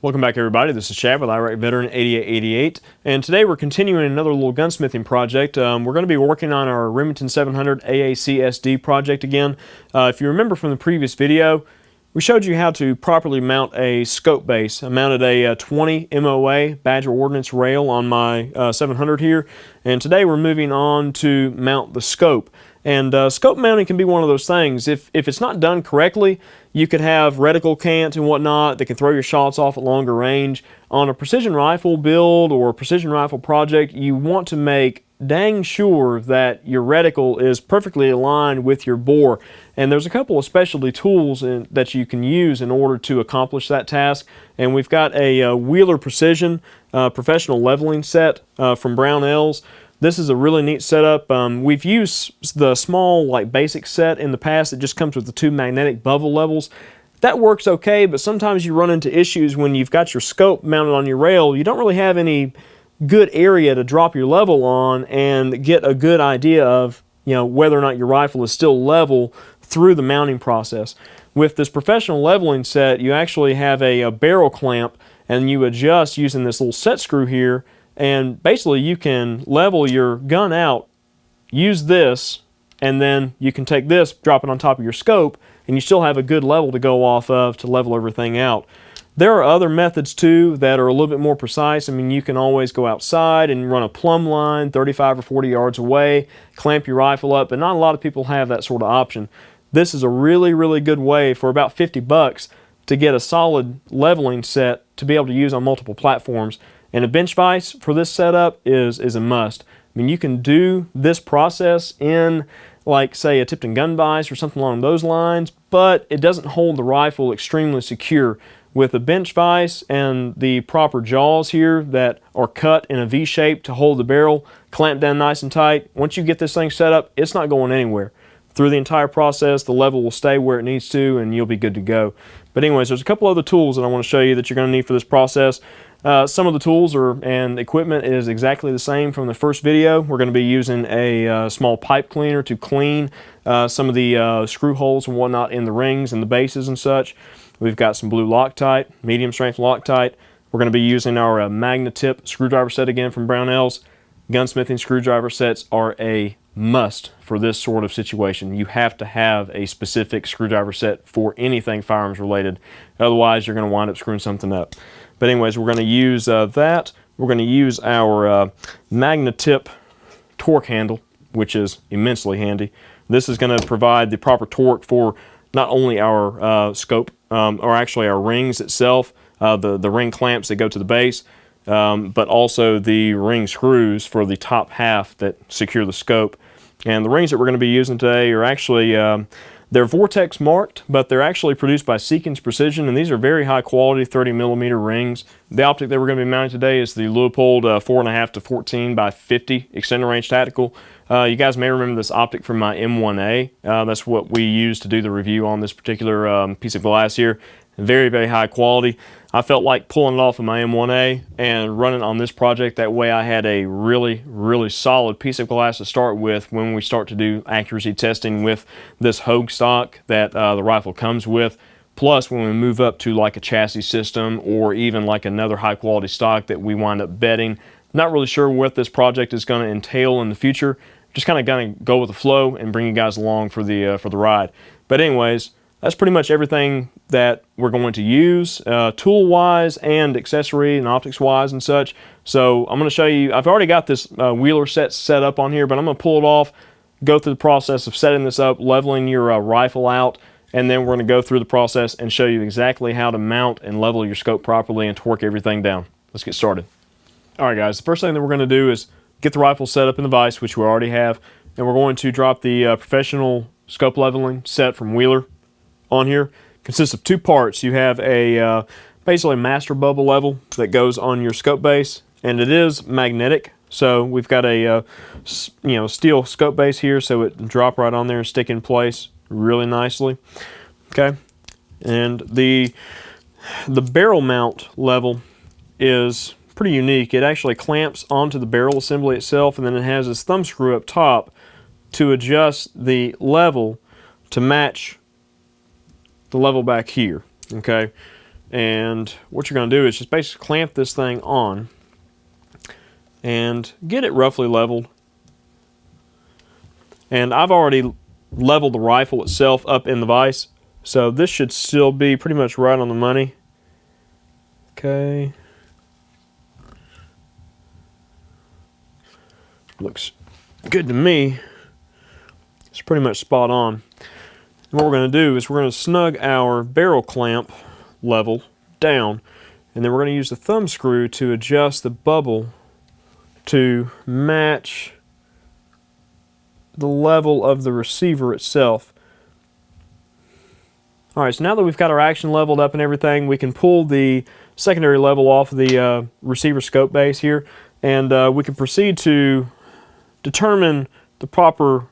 Welcome back, everybody. This is Chad with Iraq Veteran 8888, and today we're continuing another little gunsmithing project. We're going to be working on our Remington 700 AAC-SD project again. If you remember from the previous video, we showed you how to properly mount a scope base. I mounted a 20 MOA Badger Ordnance rail on my 700 here, and today we're moving on to mount the scope. And scope mounting can be one of those things. If it's not done correctly, you could have reticle cant and whatnot that can throw your shots off at longer range. On a precision rifle build or precision rifle project, you want to make dang sure that your reticle is perfectly aligned with your bore. And there's a couple of specialty tools that you can use in order to accomplish that task. And we've got a Wheeler Precision professional leveling set from Brownells. This is a really neat setup. We've used the small basic set in the past. It just comes with the two magnetic bevel levels. That works okay, but sometimes you run into issues when you've got your scope mounted on your rail. You don't really have any good area to drop your level on and get a good idea of whether or not your rifle is still level through the mounting process. With this professional leveling set, you actually have a barrel clamp, and you adjust using this little set screw here. And basically you can level your gun out, use this, and then you can take this, drop it on top of your scope, and you still have a good level to go off of to level everything out. There are other methods too that are a little bit more precise. I mean, you can always go outside and run a plumb line 35 or 40 yards away, clamp your rifle up, but not a lot of people have that sort of option. This is a really, really good way for about 50 bucks to get a solid leveling set to be able to use on multiple platforms. And a bench vise for this setup is a must. I mean, you can do this process in, say, a Tipton gun vise or something along those lines, but it doesn't hold the rifle extremely secure. With a bench vise and the proper jaws here that are cut in a V shape to hold the barrel, clamped down nice and tight, once you get this thing set up, it's not going anywhere. Through the entire process, the level will stay where it needs to, and you'll be good to go. But anyways, there's a couple other tools that I want to show you that you're going to need for this process. Some of the tools and equipment is exactly the same from the first video. We're going to be using a small pipe cleaner to clean some of the screw holes and whatnot in the rings and the bases and such. We've got some blue Loctite, medium strength Loctite. We're going to be using our Magnatip screwdriver set again from Brownells. Gunsmithing screwdriver sets are a must for this sort of situation. You have to have a specific screwdriver set for anything firearms related. Otherwise, you're going to wind up screwing something up. But anyways, we're going to use that. We're going to use our Magnatip torque handle, which is immensely handy. This is going to provide the proper torque for not only our scope, or actually our rings itself, the ring clamps that go to the base, but also the ring screws for the top half that secure the scope. And the rings that we're going to be using today are actually, they're Vortex marked, but they're actually produced by Seekins Precision, and these are very high quality 30mm rings. The optic that we're going to be mounting today is the Leupold 4.5 to 14 by 50 extended range tactical. You guys may remember this optic from my M1A. That's what we used to do the review on this particular piece of glass here. Very, very high quality. I felt like pulling it off of my M1A and running on this project. That way I had a really, really solid piece of glass to start with when we start to do accuracy testing with this Hogue stock that the rifle comes with. Plus, when we move up to like a chassis system or even like another high quality stock that we wind up bedding. Not really sure what this project is going to entail in the future. Just kind of going to go with the flow and bring you guys along for the ride. But anyways, that's pretty much everything that we're going to use, tool-wise and accessory and optics-wise and such. So I'm going to show you, I've already got this Wheeler set up on here, but I'm going to pull it off, go through the process of setting this up, leveling your rifle out, and then we're going to go through the process and show you exactly how to mount and level your scope properly and torque everything down. Let's get started. Alright guys, the first thing that we're going to do is get the rifle set up in the vise, which we already have, and we're going to drop the professional scope leveling set from Wheeler on here. Consists of two parts. You have a basically master bubble level that goes on your scope base, and it is magnetic. So we've got a steel scope base here, so it drop right on there and stick in place really nicely. Okay, and the barrel mount level is pretty unique. It actually clamps onto the barrel assembly itself, and then it has this thumb screw up top to adjust the level to match the level back here. Okay, And what you're going to do is just basically clamp this thing on and get it roughly leveled. And I've already leveled the rifle itself up in the vise, so this should still be pretty much right on the money. Okay. Looks good to me. It's pretty much spot on. And what we're going to do is we're going to snug our barrel clamp level down, and then we're going to use the thumb screw to adjust the bubble to match the level of the receiver itself. Alright, so now that we've got our action leveled up and everything, we can pull the secondary level off of the receiver scope base here, and we can proceed to determine the proper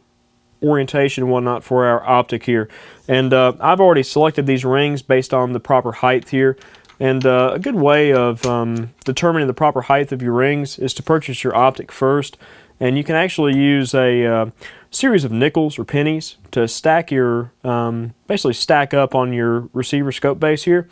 orientation and whatnot for our optic here. And I've already selected these rings based on the proper height here. And a good way of determining the proper height of your rings is to purchase your optic first. And you can actually use a series of nickels or pennies to stack your, basically stack up on your receiver scope base here.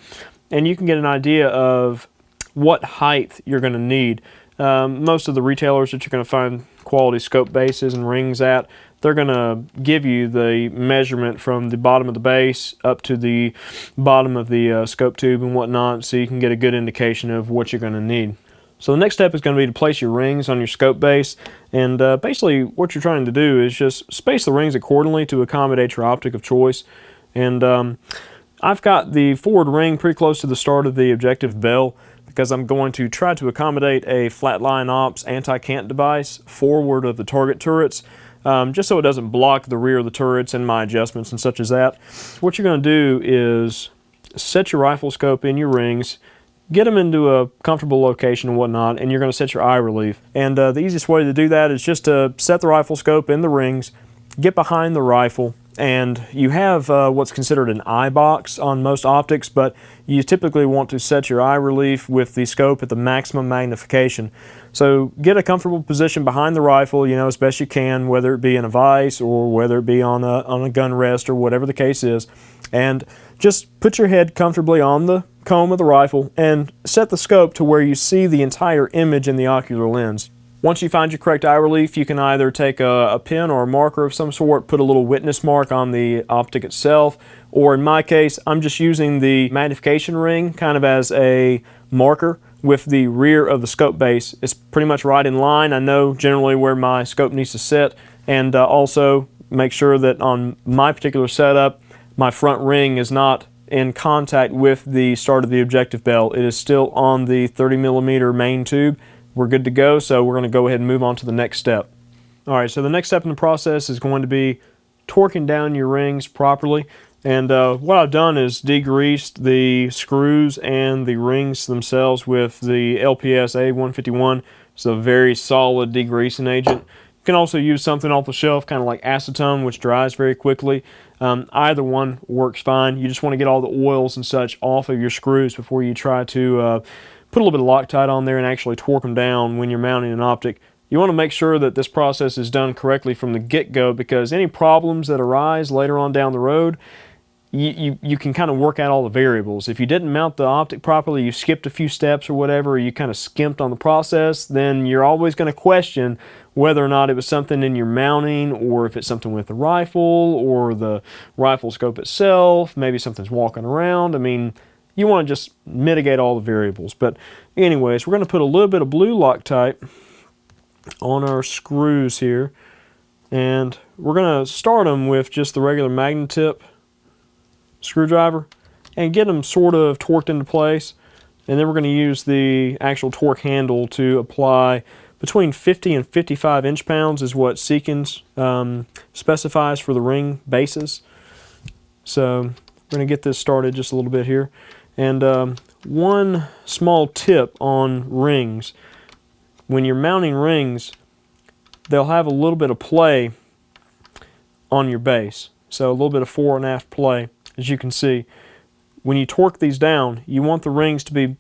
And you can get an idea of what height you're going to need. Most of the retailers that you're going to find quality scope bases and rings at, they're going to give you the measurement from the bottom of the base up to the bottom of the scope tube and whatnot, so you can get a good indication of what you're going to need. So the next step is going to be to place your rings on your scope base, and basically what you're trying to do is just space the rings accordingly to accommodate your optic of choice. And I've got the forward ring pretty close to the start of the objective bell, because I'm going to try to accommodate a flatline ops anti-cant device forward of the target turrets, just so it doesn't block the rear of the turrets and my adjustments and such as that. What you're going to do is set your rifle scope in your rings, get them into a comfortable location and whatnot, and you're going to set your eye relief. And the easiest way to do that is just to set the rifle scope in the rings, get behind the rifle, and you have what's considered an eye box on most optics, but you typically want to set your eye relief with the scope at the maximum magnification. So get a comfortable position behind the rifle, you know, as best you can, whether it be in a vise or whether it be on a gun rest or whatever the case is, and just put your head comfortably on the comb of the rifle and set the scope to where you see the entire image in the ocular lens. Once you find your correct eye relief, you can either take a pen or a marker of some sort, put a little witness mark on the optic itself, or in my case, I'm just using the magnification ring kind of as a marker with the rear of the scope base. It's pretty much right in line. I know generally where my scope needs to sit, and also make sure that on my particular setup, my front ring is not in contact with the start of the objective bell. It is still on the 30mm main tube. We're good to go, so we're going to go ahead and move on to the next step. Alright, so the next step in the process is going to be torquing down your rings properly. And what I've done is degreased the screws and the rings themselves with the LPS A151. It's a very solid degreasing agent. You can also use something off the shelf, kind of like acetone, which dries very quickly. Either one works fine. You just want to get all the oils and such off of your screws before you try to put a little bit of Loctite on there and actually torque them down when you're mounting an optic. You want to make sure that this process is done correctly from the get-go, because any problems that arise later on down the road, you can kind of work out all the variables. If you didn't mount the optic properly, you skipped a few steps or whatever, or you kind of skimped on the process, then you're always going to question whether or not it was something in your mounting, or if it's something with the rifle or the rifle scope itself. Maybe something's walking around. I mean, you want to just mitigate all the variables. But anyways, we're going to put a little bit of blue Loctite on our screws here, and we're going to start them with just the regular magnet tip screwdriver and get them sort of torqued into place. And then we're going to use the actual torque handle to apply between 50 and 55 inch-pounds is what Seekins specifies for the ring bases. So we're going to get this started just a little bit here. And one small tip on rings: when you're mounting rings, they'll have a little bit of play on your base. So a little bit of fore and aft play, as you can see. When you torque these down, you want the rings to be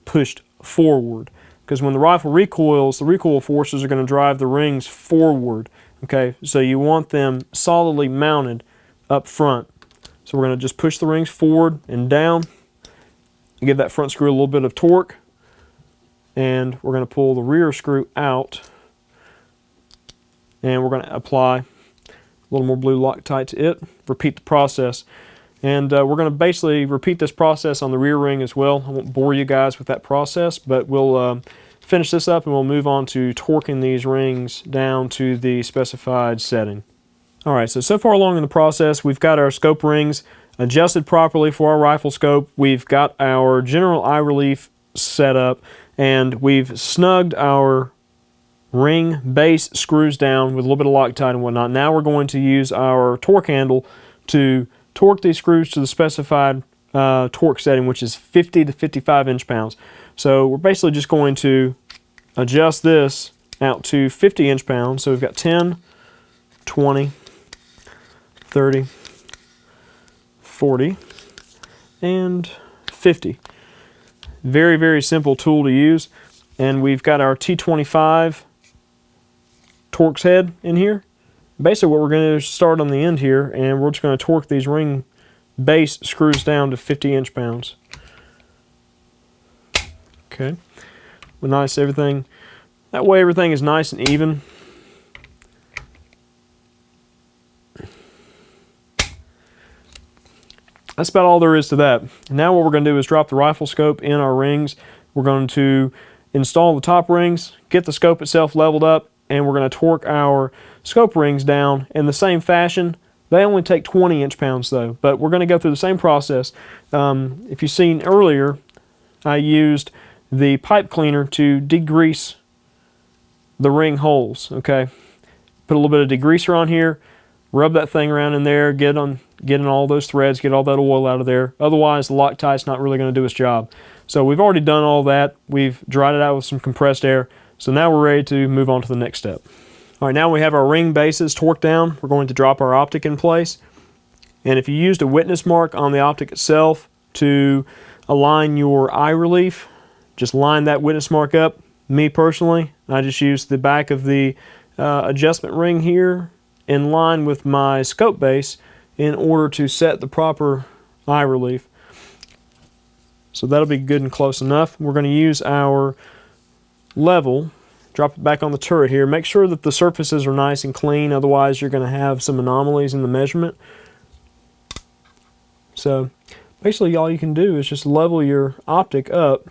pushed forward, because when the rifle recoils, the recoil forces are going to drive the rings forward. Okay, so you want them solidly mounted up front. So we're going to just push the rings forward and down give that front screw a little bit of torque, and we're going to pull the rear screw out, and we're going to apply a little more blue Loctite to it. Repeat the process, and we're going to basically repeat this process on the rear ring as well. I won't bore you guys with that process, but we'll finish this up and we'll move on to torquing these rings down to the specified setting. Alright, so far along in the process, we've got our scope rings adjusted properly for our rifle scope. We've got our general eye relief set up, and we've snugged our ring base screws down with a little bit of Loctite and whatnot. Now we're going to use our torque handle to torque these screws to the specified torque setting, which is 50 to 55 inch-pounds. So we're basically just going to adjust this out to 50 inch-pounds. So we've got 10, 20, 30, 40, and 50. Very, very simple tool to use. And we've got our T25 Torx head in here. Basically what we're going to do is start on the end here, and we're just going to torque these ring base screws down to 50 inch-pounds. Okay. Well, nice, everything. That way everything is nice and even. That's about all there is to that. Now what we're going to do is drop the rifle scope in our rings. We're going to install the top rings, get the scope itself leveled up, and we're going to torque our scope rings down in the same fashion. They only take 20 inch-pounds though, but we're going to go through the same process. If you've seen earlier, I used the pipe cleaner to degrease the ring holes. Okay, put a little bit of degreaser on here, rub that thing around in there, get in all those threads, get all that oil out of there. Otherwise, the Loctite's not really going to do its job. So we've already done all that. We've dried it out with some compressed air. So now we're ready to move on to the next step. All right, now we have our ring bases torqued down. We're going to drop our optic in place. And if you used a witness mark on the optic itself to align your eye relief, just line that witness mark up. Me personally, I just used the back of the adjustment ring here in line with my scope base in order to set the proper eye relief. So that'll be good and close enough. We're going to use our level, drop it back on the turret here. Make sure that the surfaces are nice and clean, otherwise you're going to have some anomalies in the measurement. So basically all you can do is just level your optic up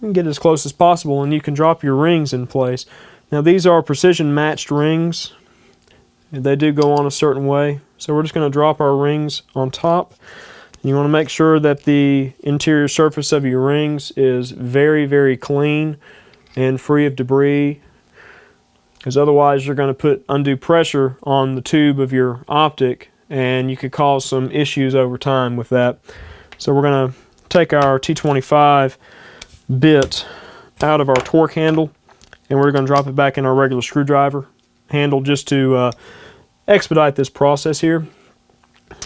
and get as close as possible, and you can drop your rings in place. Now these are precision matched rings. They do go on a certain way. So we're just going to drop our rings on top. You want to make sure that the interior surface of your rings is very, very clean and free of debris, because otherwise you're going to put undue pressure on the tube of your optic and you could cause some issues over time with that. So we're going to take our T25 bit out of our torque handle and we're going to drop it back in our regular screwdriver handle just to expedite this process here.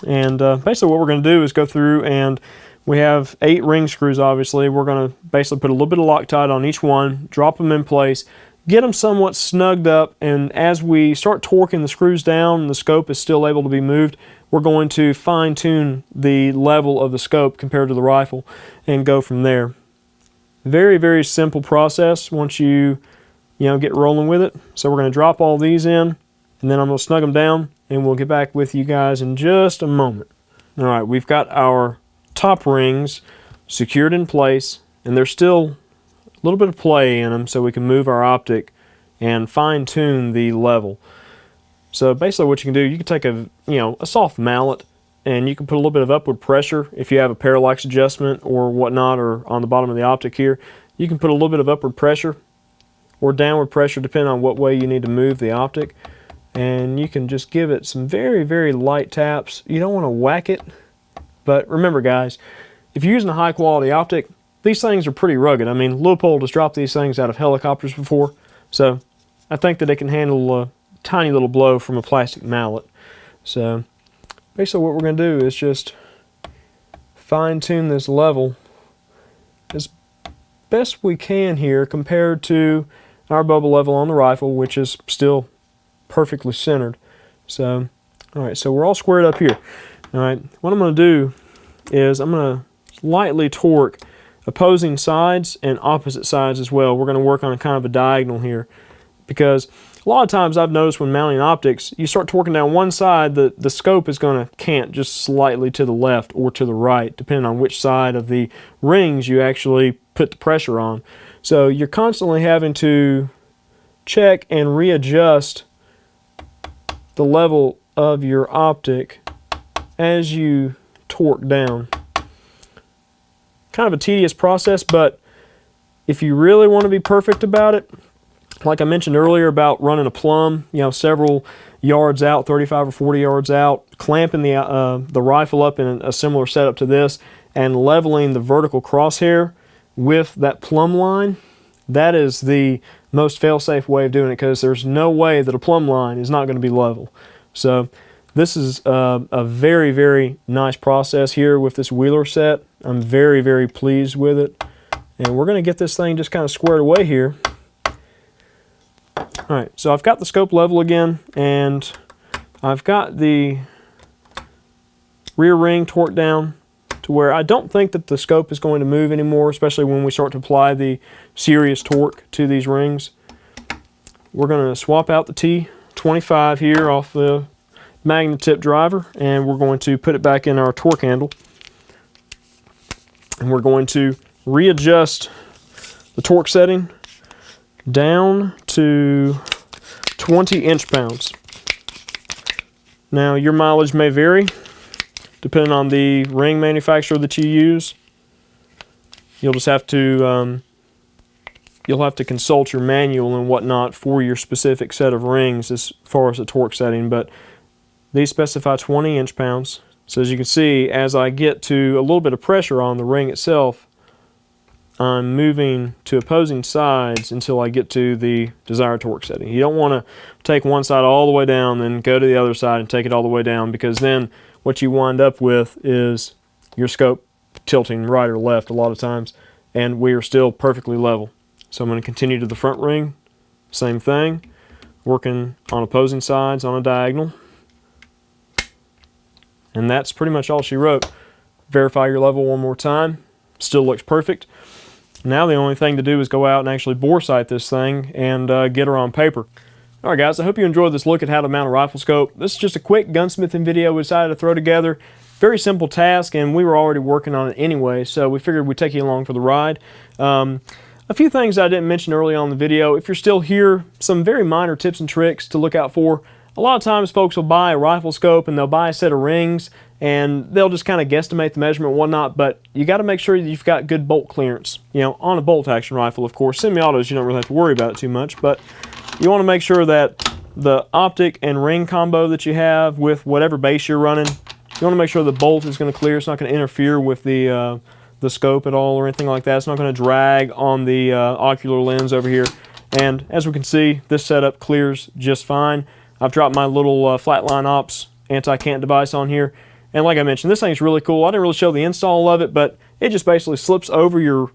And basically what we're going to do is go through, and we have 8 ring screws obviously. We're going to basically put a little bit of Loctite on each one, drop them in place, get them somewhat snugged up, and as we start torquing the screws down and the scope is still able to be moved, we're going to fine tune the level of the scope compared to the rifle and go from there. Very, very simple process once you get rolling with it. So we're going to drop all these in, and then I'm going to snug them down, and we'll get back with you guys in just a moment. All right, we've got our top rings secured in place, and there's still a little bit of play in them so we can move our optic and fine-tune the level. So basically what you can do, you can take a soft mallet, and you can put a little bit of upward pressure if you have a parallax adjustment or whatnot, or on the bottom of the optic here. You can put a little bit of upward pressure or downward pressure depending on what way you need to move the optic. And you can just give it some very, very light taps. You don't want to whack it. But remember guys, if you're using a high quality optic, these things are pretty rugged. I mean, Leupold has dropped these things out of helicopters before. So I think that they can handle a tiny little blow from a plastic mallet. So basically what we're going to do is just fine tune this level as best we can here compared to our bubble level on the rifle, which is still perfectly centered. So, alright, so we're all squared up here. All right, what I'm going to do is I'm going to lightly torque opposing sides and opposite sides as well. We're going to work on a kind of a diagonal here, because a lot of times I've noticed when mounting optics, you start torquing down one side, the scope is going to cant just slightly to the left or to the right, depending on which side of the rings you actually put the pressure on. So you're constantly having to check and readjust the level of your optic as you torque down. Kind of a tedious process, but if you really want to be perfect about it, like I mentioned earlier about running a plumb, several yards out, 35 or 40 yards out, clamping the rifle up in a similar setup to this, and leveling the vertical crosshair with that plumb line, that is the most fail-safe way of doing it, because there's no way that a plumb line is not going to be level. So this is a very, very nice process here with this Wheeler set. I'm very, very pleased with it. And we're going to get this thing just kind of squared away here. All right, so I've got the scope level again, and I've got the rear ring torqued down to where I don't think that the scope is going to move anymore, especially when we start to apply the serious torque to these rings. We're going to swap out the T25 here off the magnet tip driver, and we're going to put it back in our torque handle, and we're going to readjust the torque setting down to 20 inch-pounds. Now your mileage may vary depending on the ring manufacturer that you use. You'll just have to consult your manual and whatnot for your specific set of rings as far as the torque setting, but these specify 20 inch-pounds. So as you can see, as I get to a little bit of pressure on the ring itself, I'm moving to opposing sides until I get to the desired torque setting. You don't want to take one side all the way down, then go to the other side and take it all the way down, because then what you wind up with is your scope tilting right or left a lot of times, and we are still perfectly level. So I'm going to continue to the front ring, same thing, working on opposing sides on a diagonal. And that's pretty much all she wrote. Verify your level one more time. Still looks perfect. Now the only thing to do is go out and actually bore sight this thing and get her on paper. Alright guys, I hope you enjoyed this look at how to mount a rifle scope. This is just a quick gunsmithing video we decided to throw together. Very simple task, and we were already working on it anyway, so we figured we'd take you along for the ride. A few things I didn't mention early on in the video. If you're still here, some very minor tips and tricks to look out for. A lot of times folks will buy a rifle scope and they'll buy a set of rings, and they'll just kind of guesstimate the measurement and whatnot, but you got to make sure that you've got good bolt clearance. On a bolt action rifle, of course. Semi-autos, you don't really have to worry about it too much, but you want to make sure that the optic and ring combo that you have with whatever base you're running, you want to make sure the bolt is going to clear. It's not going to interfere with the scope at all or anything like that. It's not going to drag on the ocular lens over here. And as we can see, this setup clears just fine. I've dropped my little Flatline Ops anti-cant device on here. And like I mentioned, this thing's really cool. I didn't really show the install of it, but it just basically slips over your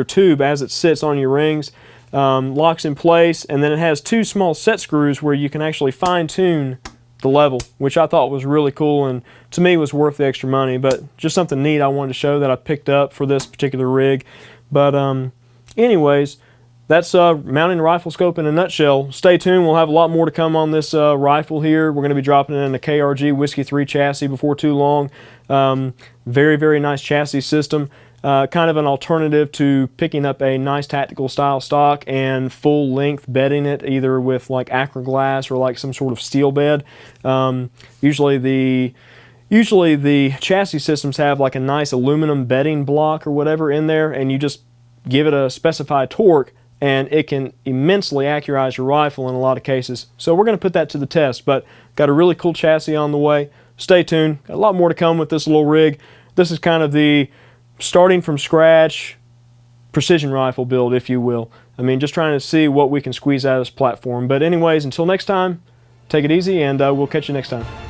tube as it sits on your rings, locks in place, and then it has two small set screws where you can actually fine-tune the level, which I thought was really cool and to me was worth the extra money, but just something neat I wanted to show that I picked up for this particular rig. But anyways, that's mounting a rifle scope in a nutshell. Stay tuned, we'll have a lot more to come on this rifle here. We're going to be dropping it in a KRG Whiskey 3 chassis before too long. Very, very nice chassis system. Kind of an alternative to picking up a nice tactical style stock and full length bedding it, either with like Acroglass or like some sort of steel bed. Usually the chassis systems have like a nice aluminum bedding block or whatever in there, and you just give it a specified torque and it can immensely accurize your rifle in a lot of cases. So we're going to put that to the test, but got a really cool chassis on the way. Stay tuned, got a lot more to come with this little rig. This is kind of the starting from scratch precision rifle build, if you will. I mean, just trying to see what we can squeeze out of this platform. But anyways, until next time, take it easy, and we'll catch you next time.